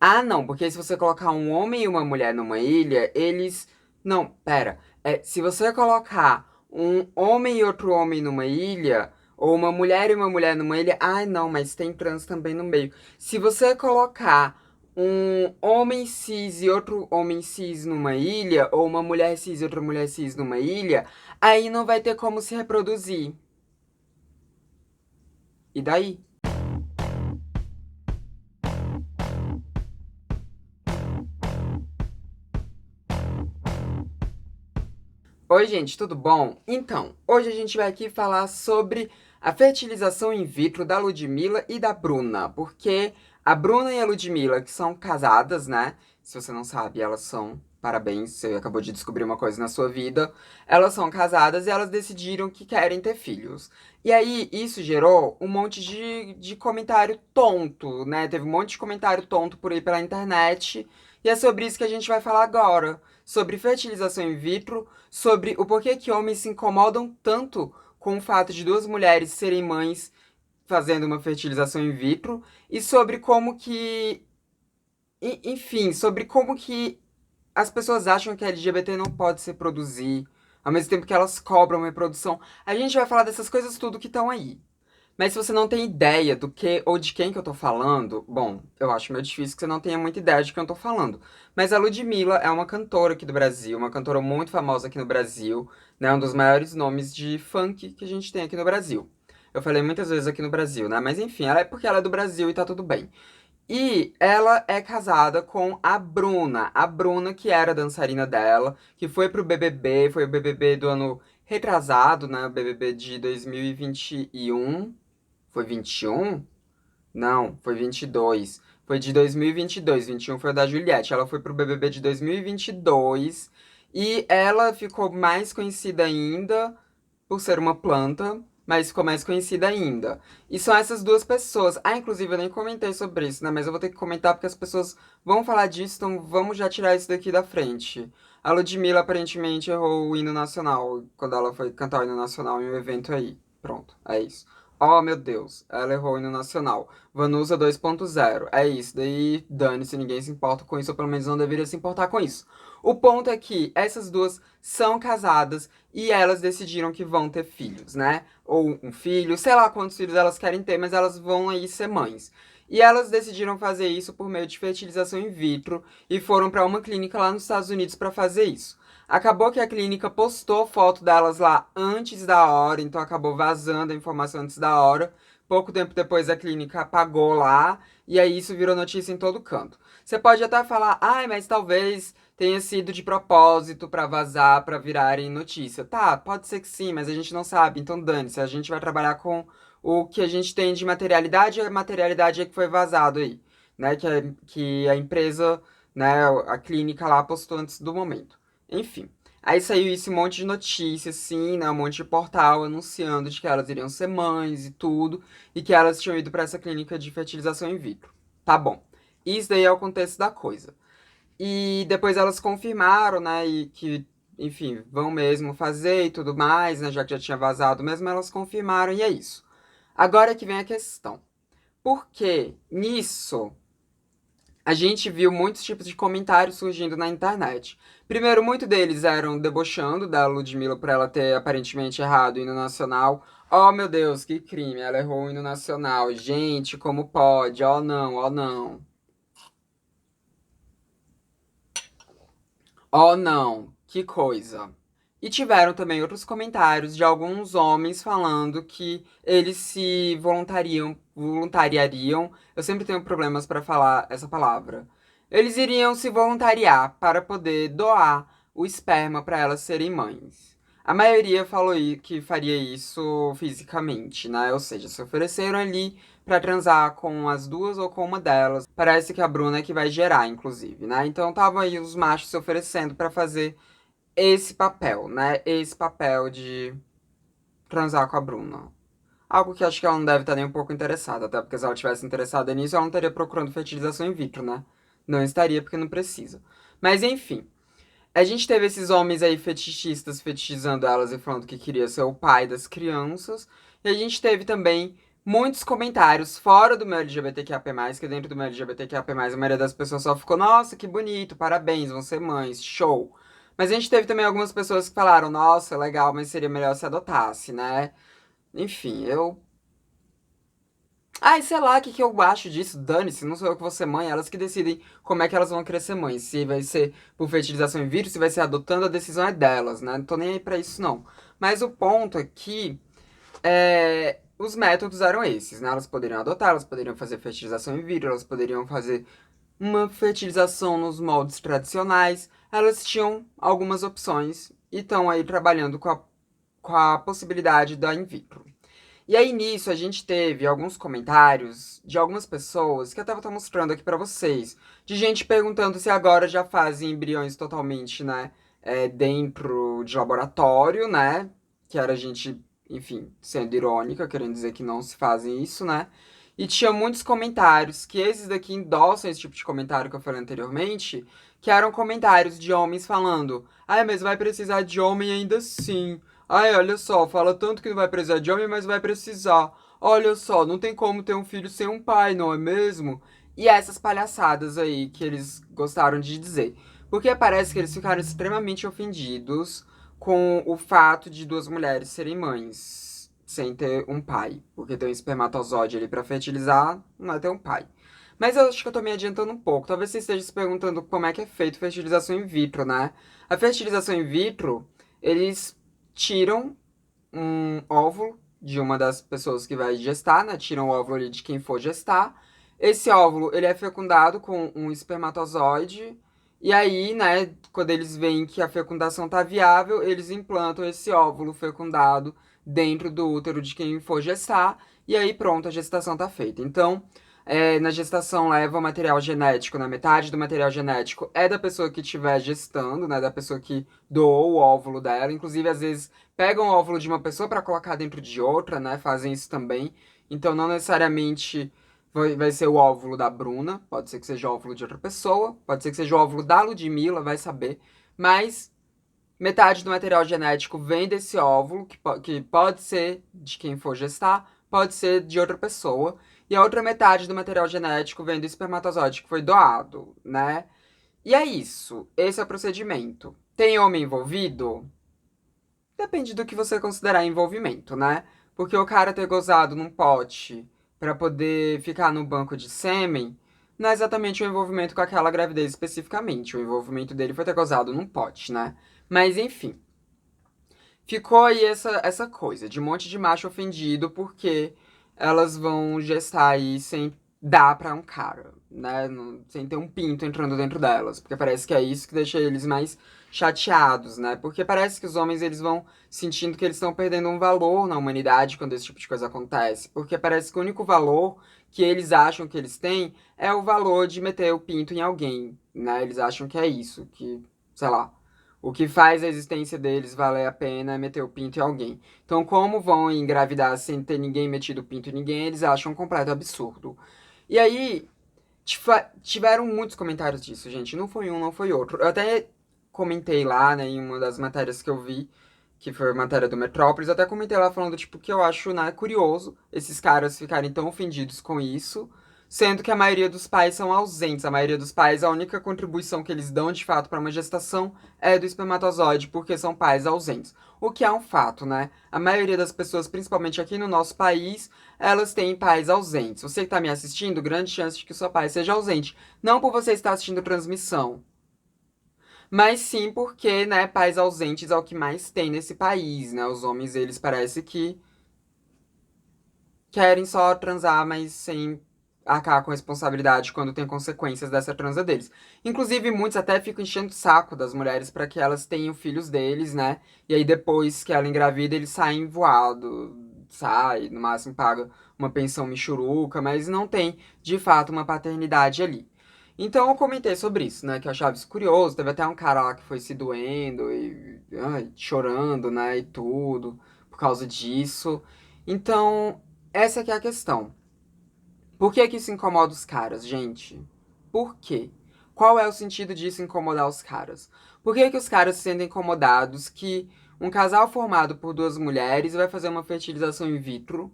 Ah, não, porque se você colocar um homem e uma mulher numa ilha, eles. Não, pera. Se você colocar um homem e outro homem numa ilha, ou uma mulher e uma mulher numa ilha. Ai, não, mas tem trans também no meio. Se você colocar um homem cis e outro homem cis numa ilha, ou uma mulher cis e outra mulher cis numa ilha, aí não vai ter como se reproduzir. E daí? Oi, gente, tudo bom? Então, hoje a gente vai aqui falar sobre a fertilização in vitro da Ludmilla e da Bruna, porque a Bruna e a Ludmilla, que são casadas, né? Se você não sabe, elas são, parabéns, você acabou de descobrir uma coisa na sua vida. Elas são casadas e elas decidiram que querem ter filhos. E aí, isso gerou um monte de comentário tonto, né? Teve um monte de comentário tonto por aí pela internet. E é sobre isso que a gente vai falar agora. Sobre fertilização in vitro, sobre o porquê que homens se incomodam tanto com o fato de duas mulheres serem mães fazendo uma fertilização in vitro e sobre como que, enfim, sobre como que as pessoas acham que a LGBT não pode se produzir, ao mesmo tempo que elas cobram reprodução. A gente vai falar dessas coisas tudo que estão aí. Mas se você não tem ideia do que ou de quem que eu tô falando, bom, eu acho meio difícil que você não tenha muita ideia de quem eu tô falando. Mas a Ludmilla é uma cantora aqui do Brasil, uma cantora muito famosa aqui no Brasil, né? Um dos maiores nomes de funk que a gente tem aqui no Brasil. Eu falei muitas vezes aqui no Brasil, né? Mas enfim, ela é porque ela é do Brasil e tá tudo bem. E ela é casada com a Bruna que era a dançarina dela, que foi pro BBB, foi o BBB do ano retrasado, né? O BBB de 2021. Foi 21? Não, foi 22. Foi de 2022. 21 foi o da Juliette. Ela foi pro BBB de 2022 e ela ficou mais conhecida ainda por ser uma planta, mas ficou mais conhecida ainda. E são essas duas pessoas. Ah, inclusive eu nem comentei sobre isso, né? Mas eu vou ter que comentar porque as pessoas vão falar disso, então vamos já tirar isso daqui da frente. A Ludmilla aparentemente errou o hino nacional quando ela foi cantar o hino nacional em um evento aí. Pronto, é isso. Oh, meu Deus, ela errou o hino nacional. Vanusa 2.0. É isso, daí dane-se, ninguém se importa com isso, ou pelo menos não deveria se importar com isso. O ponto é que essas duas são casadas e elas decidiram que vão ter filhos, né? Ou um filho, sei lá quantos filhos elas querem ter, mas elas vão aí ser mães. E elas decidiram fazer isso por meio de fertilização in vitro e foram para uma clínica lá nos Estados Unidos para fazer isso. Acabou que a clínica postou foto delas lá antes da hora, então acabou vazando a informação antes da hora. Pouco tempo depois a clínica apagou lá, e aí isso virou notícia em todo canto. Você pode até falar, ai, mas talvez tenha sido de propósito pra vazar, pra virarem notícia. Tá, pode ser que sim, mas a gente não sabe, então dane-se. A gente vai trabalhar com o que a gente tem de materialidade, e a materialidade é que foi vazado aí, né? Que a empresa, né, a clínica lá postou antes do momento. Enfim. Aí saiu esse monte de notícias, assim, né? Um monte de portal anunciando de que elas iriam ser mães e tudo, e que elas tinham ido pra essa clínica de fertilização in vitro. Tá bom. Isso daí é o contexto da coisa. E depois elas confirmaram, né, e que, enfim, vão mesmo fazer e tudo mais, né, já que já tinha vazado mesmo, elas confirmaram e é isso. Agora é que vem a questão. Por que nisso a gente viu muitos tipos de comentários surgindo na internet? Primeiro, muitos deles eram debochando da Ludmilla por ela ter aparentemente errado o hino nacional. Oh, meu Deus, que crime, ela errou o hino nacional. Gente, como pode? Oh, não, oh, não. Oh, não, que coisa. E tiveram também outros comentários de alguns homens falando que eles se voluntariariam. Eu sempre tenho problemas para falar essa palavra. Eles iriam se voluntariar para poder doar o esperma para elas serem mães. A maioria falou que faria isso fisicamente, né? Ou seja, se ofereceram ali para transar com as duas ou com uma delas. Parece que a Bruna é que vai gerar, inclusive, né? Então estavam aí os machos se oferecendo para fazer esse papel, né? Esse papel de transar com a Bruna. Algo que acho que ela não deve estar nem um pouco interessada, até porque se ela tivesse interessada nisso, ela não estaria procurando fertilização in vitro, né? Não estaria porque não precisa. Mas enfim, a gente teve esses homens aí fetichistas fetichizando elas e falando que queria ser o pai das crianças. E a gente teve também muitos comentários fora do meu LGBTQIA+, que dentro do meu LGBTQIA+, a maioria das pessoas só ficou, nossa, que bonito, parabéns, vão ser mães, show. Mas a gente teve também algumas pessoas que falaram, nossa, legal, mas seria melhor se adotasse, né? Enfim, eu. Ai, sei lá, o que eu acho disso? Dane-se, não sou eu que vou ser mãe, elas que decidem como é que elas vão crescer mães. Se vai ser por fertilização in vitro, se vai ser adotando, a decisão é delas, né? Não tô nem aí pra isso, não. Mas o ponto aqui os métodos eram esses, né? Elas poderiam adotar, elas poderiam fazer fertilização in vitro, elas poderiam fazer uma fertilização nos moldes tradicionais. Elas tinham algumas opções e estão aí trabalhando com a possibilidade da in vitro. E aí, nisso, a gente teve alguns comentários de algumas pessoas, que até vou estar mostrando aqui pra vocês, de gente perguntando se agora já fazem embriões totalmente, né, dentro de laboratório, né, que era gente, enfim, sendo irônica, querendo dizer que não se fazem isso, né, e tinha muitos comentários, que esses daqui endossam esse tipo de comentário que eu falei anteriormente, que eram comentários de homens falando, ai, mas vai precisar de homem ainda assim. Ai, olha só, fala tanto que não vai precisar de homem, mas vai precisar. Olha só, não tem como ter um filho sem um pai, não é mesmo? E essas palhaçadas aí que eles gostaram de dizer. Porque parece que eles ficaram extremamente ofendidos com o fato de duas mulheres serem mães sem ter um pai. Porque tem um espermatozoide ali pra fertilizar, não é ter um pai. Mas eu acho que eu tô me adiantando um pouco. Talvez você esteja se perguntando como é que é feito fertilização in vitro, né? A fertilização in vitro, eles tiram um óvulo de uma das pessoas que vai gestar, né? Tiram o óvulo ali de quem for gestar. Esse óvulo, ele é fecundado com um espermatozoide. E aí, né, quando eles veem que a fecundação tá viável, eles implantam esse óvulo fecundado dentro do útero de quem for gestar. E aí, pronto, a gestação tá feita. Então, na gestação leva o material genético, né? Metade do material genético é da pessoa que estiver gestando, né? Da pessoa que doou o óvulo dela. Inclusive, às vezes, pegam o óvulo de uma pessoa para colocar dentro de outra, né? Fazem isso também. Então, não necessariamente vai ser o óvulo da Bruna. Pode ser que seja o óvulo de outra pessoa. Pode ser que seja o óvulo da Ludmilla, vai saber. Mas metade do material genético vem desse óvulo, que pode ser de quem for gestar, pode ser de outra pessoa. E a outra metade do material genético vem do espermatozoide que foi doado, né? E é isso. Esse é o procedimento. Tem homem envolvido? Depende do que você considerar envolvimento, né? Porque o cara ter gozado num pote pra poder ficar no banco de sêmen não é exatamente o envolvimento com aquela gravidez especificamente. O envolvimento dele foi ter gozado num pote, né? Mas enfim, ficou aí essa coisa de um monte de macho ofendido porque elas vão gestar aí sem dar pra um cara, né? Sem ter um pinto entrando dentro delas. Porque parece que é isso que deixa eles mais chateados, né? Porque parece que os homens eles vão sentindo que eles estão perdendo um valor na humanidade quando esse tipo de coisa acontece. Porque parece que o único valor que eles acham que eles têm é o valor de meter o pinto em alguém, né? Eles acham que é isso, que, sei lá. O que faz a existência deles valer a pena é meter o pinto em alguém. Então, como vão engravidar sem ter ninguém metido o pinto em ninguém, eles acham um completo absurdo. E aí, tiveram muitos comentários disso, gente. Não foi um, não foi outro. Eu até comentei lá, né, em uma das matérias que eu vi, que foi a matéria do Metrópolis, eu até comentei lá falando, tipo, que eu acho, né, curioso esses caras ficarem tão ofendidos com isso, sendo que a maioria dos pais são ausentes. A maioria dos pais, a única contribuição que eles dão, de fato, para uma gestação é do espermatozoide, porque são pais ausentes. O que é um fato, né? A maioria das pessoas, principalmente aqui no nosso país, elas têm pais ausentes. Você que está me assistindo, grande chance de que o seu pai seja ausente. Não por você estar assistindo transmissão, mas sim porque, né, pais ausentes é o que mais tem nesse país, né? Os homens, eles parece que querem só transar, mas sem arcar com responsabilidade quando tem consequências dessa transa deles. Inclusive, muitos até ficam enchendo o saco das mulheres para que elas tenham filhos deles, né? E aí depois que ela engravida, eles saem voado, sai, no máximo paga uma pensão michuruca, mas não tem, de fato, uma paternidade ali. Então eu comentei sobre isso, né? Que eu achava isso curioso. Teve até um cara lá que foi se doendo e chorando, né? E tudo, por causa disso. Então, essa que é a questão. Por que que isso incomoda os caras, gente? Por quê? Qual é o sentido disso incomodar os caras? Por que que os caras se sentem incomodados que um casal formado por duas mulheres vai fazer uma fertilização in vitro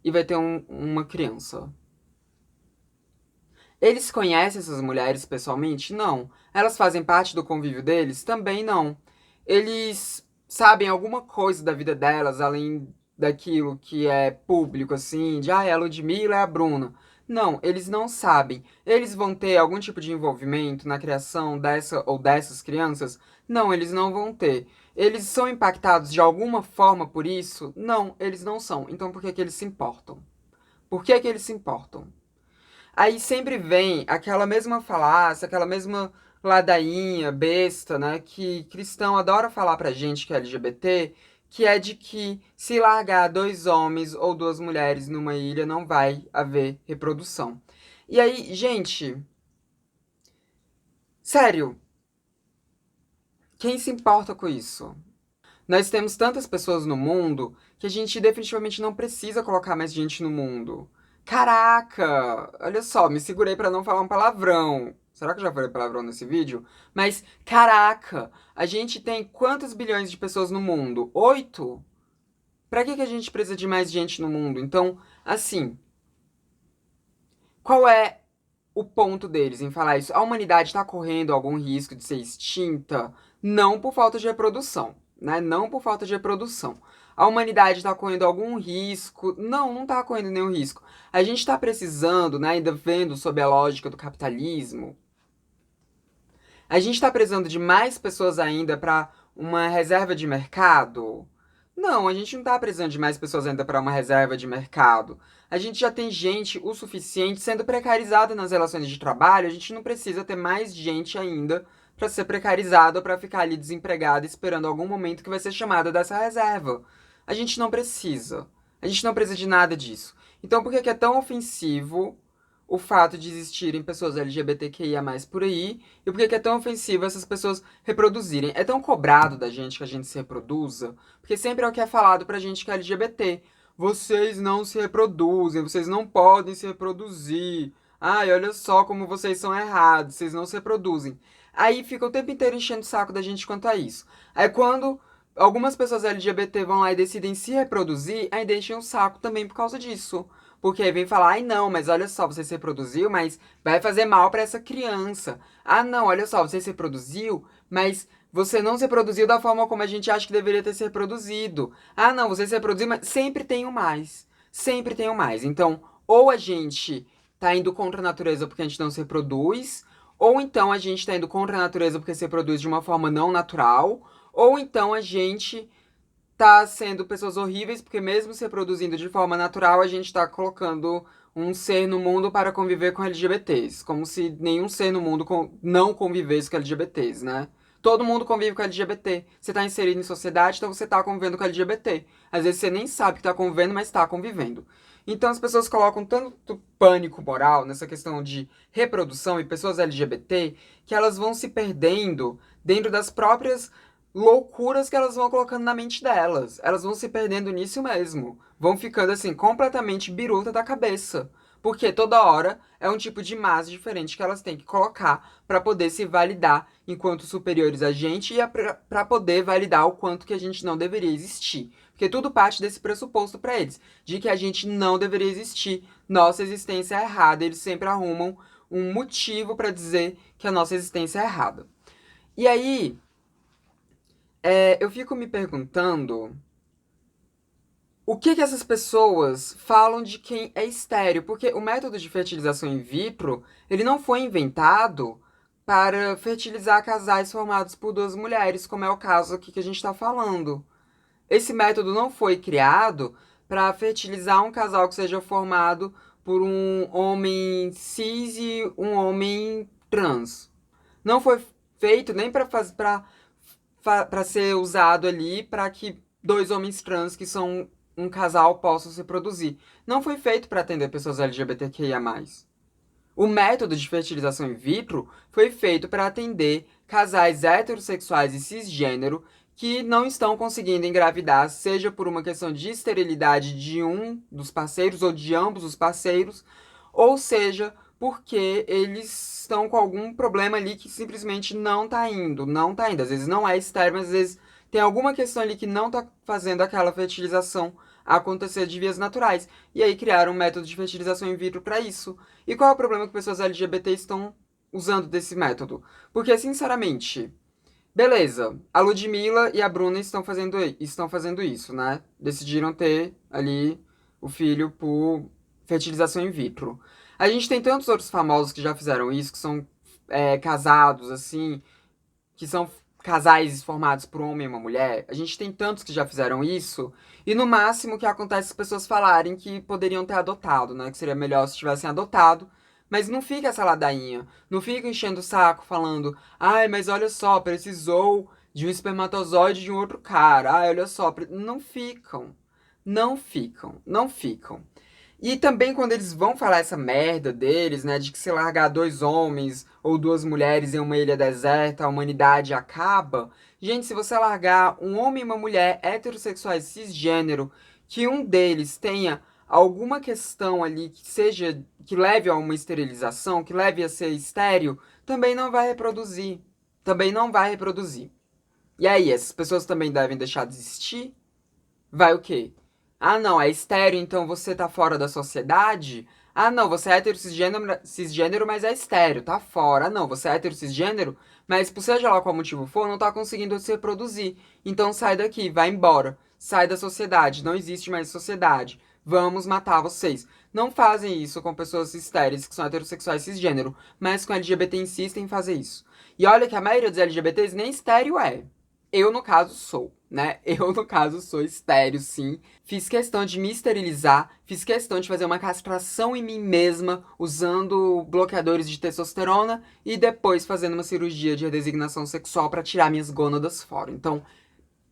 e vai ter uma criança. Eles conhecem essas mulheres pessoalmente? Não. Elas fazem parte do convívio deles? Também não. Eles sabem alguma coisa da vida delas, além daquilo que é público, assim, de é a Ludmilla, é a Bruna. Não, eles não sabem. Eles vão ter algum tipo de envolvimento na criação dessa ou dessas crianças? Não, eles não vão ter. Eles são impactados de alguma forma por isso? Não, eles não são. Então por que que eles se importam? Por que que eles se importam? Aí sempre vem aquela mesma falácia, aquela mesma ladainha besta, né? Que cristão adora falar pra gente que é LGBT, que é de que se largar dois homens ou duas mulheres numa ilha não vai haver reprodução. E aí, gente, sério, quem se importa com isso? Nós temos tantas pessoas no mundo que a gente definitivamente não precisa colocar mais gente no mundo. Caraca! Olha só, me segurei pra não falar um palavrão. Será que eu já falei palavrão nesse vídeo? Mas, caraca! A gente tem quantos bilhões de pessoas no mundo? 8? Pra que que a gente precisa de mais gente no mundo? Então, assim, qual é o ponto deles em falar isso? A humanidade está correndo algum risco de ser extinta? Não por falta de reprodução, né? Não por falta de reprodução. A humanidade está correndo algum risco? Não, não está correndo nenhum risco. A gente está precisando, né, ainda vendo sob a lógica do capitalismo, a gente está precisando de mais pessoas ainda para uma reserva de mercado? Não, a gente não está precisando de mais pessoas ainda para uma reserva de mercado. A gente já tem gente o suficiente sendo precarizada nas relações de trabalho, a gente não precisa ter mais gente ainda para ser precarizada ou para ficar ali desempregada esperando algum momento que vai ser chamada dessa reserva. A gente não precisa. A gente não precisa de nada disso. Então por que que é tão ofensivo o fato de existirem pessoas LGBTQIA+ por aí, e por que que é tão ofensivo essas pessoas reproduzirem? É tão cobrado da gente que a gente se reproduza, porque sempre é o que é falado pra gente que é LGBT. Vocês não se reproduzem, vocês não podem se reproduzir. Ai, olha só como vocês são errados, vocês não se reproduzem. Aí fica o tempo inteiro enchendo o saco da gente quanto a isso. Aí quando algumas pessoas LGBT vão lá e decidem se reproduzir, aí deixam o saco também por causa disso. Porque aí vem falar, ai não, mas olha só, você se reproduziu, mas vai fazer mal pra essa criança. Ah não, olha só, você se reproduziu, mas você não se reproduziu da forma como a gente acha que deveria ter se reproduzido. Ah não, você se reproduziu, mas sempre tem o mais. Sempre tem o mais. Então, ou a gente tá indo contra a natureza porque a gente não se reproduz, ou então a gente tá indo contra a natureza porque se reproduz de uma forma não natural, ou então a gente tá sendo pessoas horríveis, porque mesmo se reproduzindo de forma natural, a gente tá colocando um ser no mundo para conviver com LGBTs. Como se nenhum ser no mundo não convivesse com LGBTs, né? Todo mundo convive com LGBT. Você tá inserido em sociedade, então você tá convivendo com LGBT. Às vezes você nem sabe que tá convivendo, mas tá convivendo. Então as pessoas colocam tanto pânico moral nessa questão de reprodução e pessoas LGBT que elas vão se perdendo dentro das próprias loucuras que elas vão colocando na mente delas. Elas vão se perdendo nisso mesmo. Vão ficando assim, completamente biruta da cabeça. Porque toda hora é um tipo de massa diferente que elas têm que colocar para poder se validar enquanto superiores a gente e para poder validar o quanto que a gente não deveria existir. Porque tudo parte desse pressuposto para eles, de que a gente não deveria existir, nossa existência é errada. Eles sempre arrumam um motivo para dizer que a nossa existência é errada. E aí, eu fico me perguntando o que que essas pessoas falam de quem é estéril, porque o método de fertilização in vitro, ele não foi inventado para fertilizar casais formados por duas mulheres, como é o caso aqui que a gente está falando. Esse método não foi criado para fertilizar um casal que seja formado por um homem cis e um homem trans. Não foi feito nem para ser usado ali para que dois homens trans que são um casal possam se reproduzir. Não foi feito para atender pessoas LGBTQIA+. O método de fertilização in vitro foi feito para atender casais heterossexuais e cisgênero que não estão conseguindo engravidar, seja por uma questão de esterilidade de um dos parceiros ou de ambos os parceiros, ou seja, porque eles estão com algum problema ali que simplesmente não tá indo, não tá indo. Às vezes não é estéril, mas às vezes tem alguma questão ali que não tá fazendo aquela fertilização acontecer de vias naturais. E aí criaram um método de fertilização in vitro para isso. E qual é o problema que pessoas LGBT estão usando desse método? Porque, sinceramente, beleza, a Ludmilla e a Bruna estão fazendo isso, né? Decidiram ter ali o filho por fertilização in vitro. A gente tem tantos outros famosos que já fizeram isso, que são casados, assim, que são casais formados por um homem e uma mulher. A gente tem tantos que já fizeram isso. E no máximo o que acontece é as pessoas falarem que poderiam ter adotado, né? Que seria melhor se tivessem adotado. Mas não fica essa ladainha. Não fica enchendo o saco falando, ai, mas olha só, precisou de um espermatozoide de um outro cara. Ai, olha só. Não ficam. Não ficam. Não ficam. E também quando eles vão falar essa merda deles, né, de que se largar dois homens ou duas mulheres em uma ilha deserta, a humanidade acaba. Gente, se você largar um homem e uma mulher heterossexuais cisgênero, que um deles tenha alguma questão ali que seja, que leve a uma esterilização, que leve a ser estéril, também não vai reproduzir. Também não vai reproduzir. E aí, essas pessoas também devem deixar de existir? Vai o quê? Ah, não, é estéreo, então você tá fora da sociedade? Ah, não, você é hétero cisgênero, mas é estéreo, tá fora. Ah, não, você é hétero cisgênero, mas por seja lá qual motivo for, não tá conseguindo se reproduzir. Então sai daqui, vai embora. Sai da sociedade, não existe mais sociedade. Vamos matar vocês. Não fazem isso com pessoas estéreis que são heterossexuais cisgênero, mas com LGBT insistem em fazer isso. E olha que a maioria dos LGBTs nem estéreo é. Eu, no caso, sou, né? Eu, no caso, sou estéreo, sim. Fiz questão de me esterilizar, fiz questão de fazer uma castração em mim mesma, usando bloqueadores de testosterona e depois fazendo uma cirurgia de redesignação sexual pra tirar minhas gônadas fora. Então,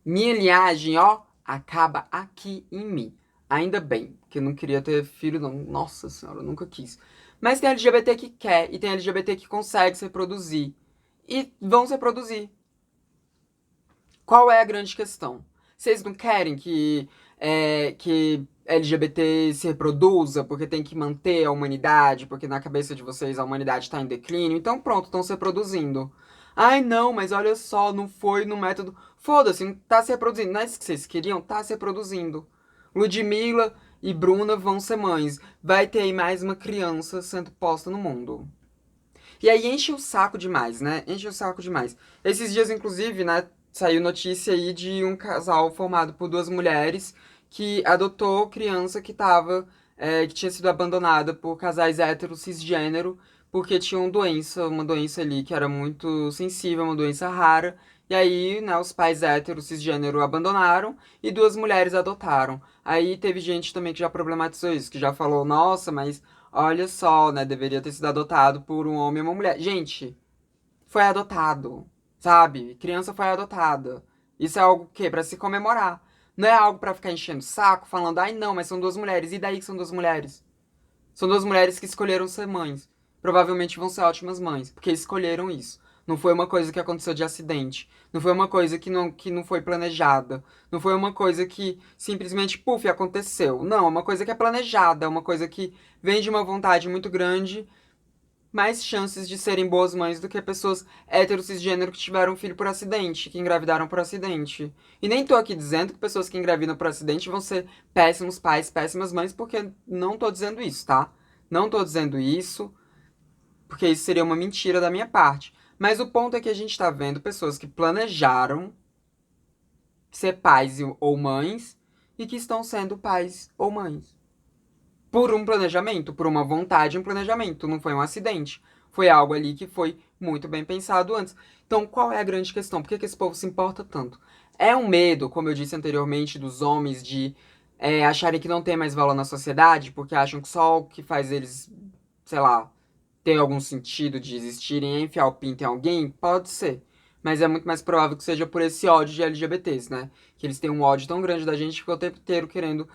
minha linhagem, ó, acaba aqui em mim. Ainda bem, que eu não queria ter filho, não. Nossa senhora, eu nunca quis. Mas tem LGBT que quer e tem LGBT que consegue se reproduzir. E vão se reproduzir. Qual é a grande questão? Vocês não querem que LGBT se reproduza porque tem que manter a humanidade, porque na cabeça de vocês a humanidade está em declínio? Então pronto, estão se reproduzindo. Ai não, mas olha só, não foi no método. Foda-se, não tá se reproduzindo. Não é isso que vocês queriam? Tá se reproduzindo. Ludmilla e Bruna vão ser mães. Vai ter aí mais uma criança sendo posta no mundo. E aí enche o saco demais, né? Enche o saco demais. Esses dias, inclusive, né, saiu notícia aí de um casal formado por duas mulheres que adotou criança que tinha sido abandonada por casais héteros cisgênero, porque tinham uma doença ali que era muito sensível, uma doença rara. E aí, né, os pais héteros cisgênero abandonaram e duas mulheres adotaram. Aí teve gente também que já problematizou isso, que já falou, nossa, mas olha só, né? Deveria ter sido adotado por um homem e uma mulher. Gente, foi adotado, sabe? Criança foi adotada. Isso é algo que para se comemorar. Não é algo pra ficar enchendo o saco, falando, ai não, mas são duas mulheres. E daí que são duas mulheres? São duas mulheres que escolheram ser mães. Provavelmente vão ser ótimas mães, porque escolheram isso. Não foi uma coisa que aconteceu de acidente. Não foi uma coisa que não foi planejada. Não foi uma coisa que simplesmente, puf, aconteceu. Não, é uma coisa que é planejada. É uma coisa que vem de uma vontade muito grande, mais chances de serem boas mães do que pessoas hétero cisgênero que tiveram um filho por acidente, que engravidaram por acidente. E nem tô aqui dizendo que pessoas que engravidam por acidente vão ser péssimos pais, péssimas mães, porque não tô dizendo isso, tá? Não tô dizendo isso, porque isso seria uma mentira da minha parte. Mas o ponto é que a gente tá vendo pessoas que planejaram ser pais ou mães e que estão sendo pais ou mães. Por um planejamento, por uma vontade, um planejamento. Não foi um acidente. Foi algo ali que foi muito bem pensado antes. Então, qual é a grande questão? Por que esse povo se importa tanto? É um medo, como eu disse anteriormente, dos homens de acharem que não tem mais valor na sociedade, porque acham que só o que faz eles, sei lá, ter algum sentido de existirem é enfiar o pinto em alguém? Pode ser. Mas é muito mais provável que seja por esse ódio de LGBTs, né? Que eles têm um ódio tão grande da gente que ficam o tempo inteiro querendo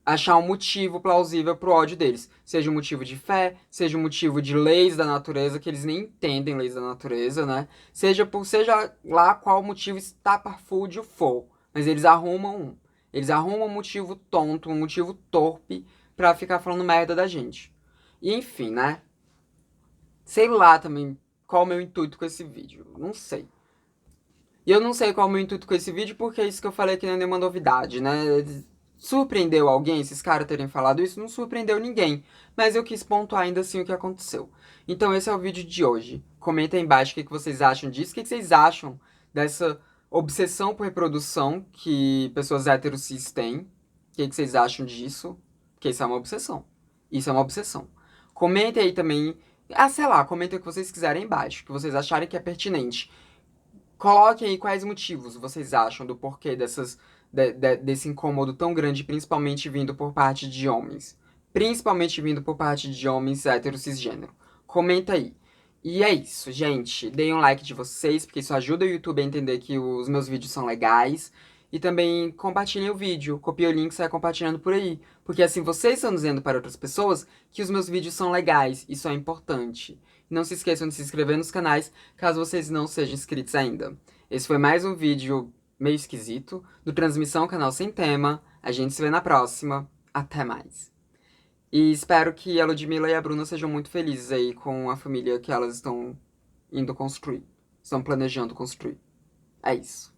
achar um motivo plausível pro ódio deles. Seja um motivo de fé, seja um motivo de leis da natureza, que eles nem entendem leis da natureza, né? Seja lá qual motivo estapafúrdio for. Mas eles arrumam um. Eles arrumam um motivo tonto, um motivo torpe pra ficar falando merda da gente. E enfim, né? Sei lá também qual o meu intuito com esse vídeo. Não sei. E eu não sei qual é o meu intuito com esse vídeo porque é isso que eu falei que não é nenhuma novidade, né? Surpreendeu alguém esses caras terem falado isso? Não surpreendeu ninguém. Mas eu quis pontuar ainda assim o que aconteceu. Então esse é o vídeo de hoje. Comenta aí embaixo o que vocês acham disso. O que vocês acham dessa obsessão por reprodução que pessoas héteros cis têm. O que vocês acham disso? Porque isso é uma obsessão. Isso é uma obsessão. Comentem aí também. Ah, sei lá, comentem o que vocês quiserem aí embaixo. O que vocês acharem que é pertinente. Coloquem aí quais motivos vocês acham do porquê desse incômodo tão grande, principalmente vindo por parte de homens. Principalmente vindo por parte de homens héteros cisgênero. Comenta aí. E é isso, gente. Deem um like de vocês, porque isso ajuda o YouTube a entender que os meus vídeos são legais. E também compartilhem o vídeo. Copie o link e saia compartilhando por aí. Porque assim vocês estão dizendo para outras pessoas que os meus vídeos são legais. Isso é importante. Não se esqueçam de se inscrever nos canais, caso vocês não sejam inscritos ainda. Esse foi mais um vídeo meio esquisito, do Transmissão Canal Sem Tema. A gente se vê na próxima. Até mais. E espero que a Ludmilla e a Bruna sejam muito felizes aí com a família que elas estão indo construir. Estão planejando construir. É isso.